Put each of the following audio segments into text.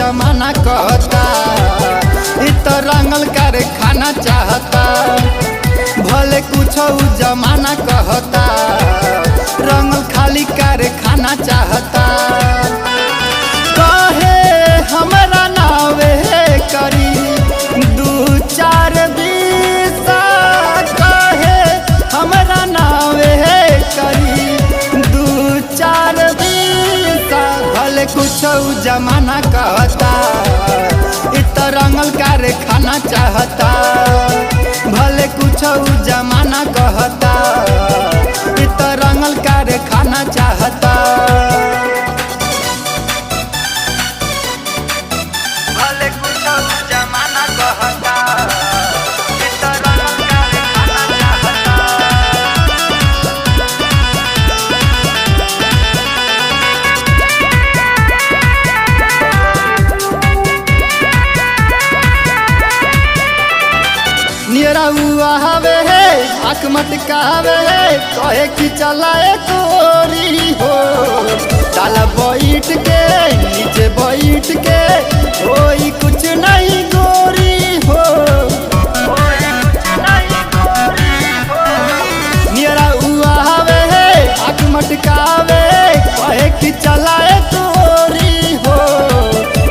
जमाना कहता, इत रंगल करे खाना चाहता। भले कुछ जमाना कहता, रंगल खाली करे खाना चाहता। कहे हमरा नावे करी दू चार बीसा, कहे हमरा नावे करी दू चार बीसा। भले कुछ जमाना कहता, इत रंगल करे खाना चाहता। भले कुछ जमाना कहता, इत रंगल करे खाना चाहता। भले कुछ जमाना कहता, इत रंगल करे खाना चाहता। नियरा हुआ हवे है, आँख मटकावे है, कहे कि चलाए तोरी हो। ताला बैठ के नीचे बैठ के, कोई कुछ नहीं गोरी हो। नियरा हुआ हवे है, आँख मटकावे, कहे कि चलाए तोरी हो।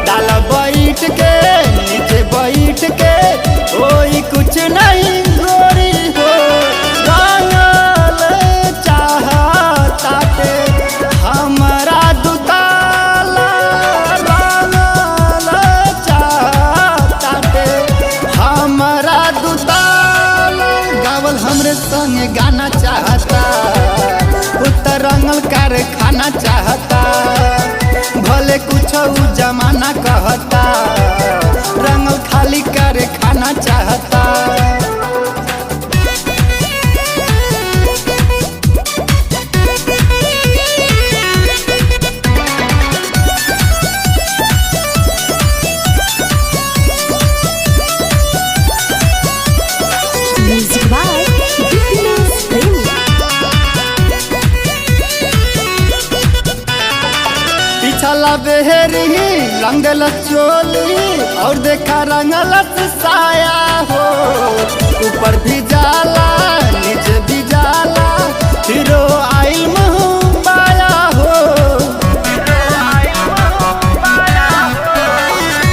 ताला बैठ के नीचे बैठ के, कोई कुछ नहीं गोरी हो। रंगल चाहताटे हमरा दुताला, रंगल चाहताटे हमरा दुताला। गावल हमरे संगे गाना चाहता, उत्तर रंगल करे खाना चाहता। भले कुछ जमाना कहता, रंगल खाली करे खाना चाहता। Music by Dipinus Premi। पिछला बेहरी रंगल चोली, और देखा रंगल साया हो। ऊपर भी जाला नीचे भी जाला, फिरो आइल मुँह बाया हो।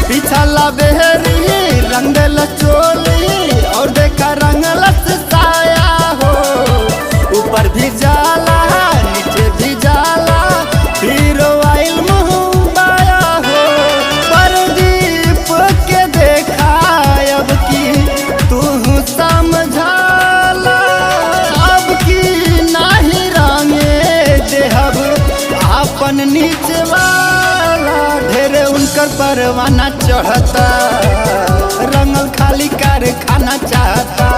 पिछला बेहरी रंगल चोली, और देखा रंगल साया हो। ऊपर भी जाला नीचे भी जाला, फिरो आइल मुँह बाया हो। परदीप के देखा अब की तू समझाला, अब की नाही रंगे देहब अपन नीचे वाला। ढेरे उनकर परवाना चढ़ता, रंगल खाली करे खाना चाहता।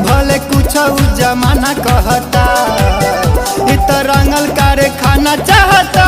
भले कुछ जमाना कहता, इत रंगल करे खाना चाहता।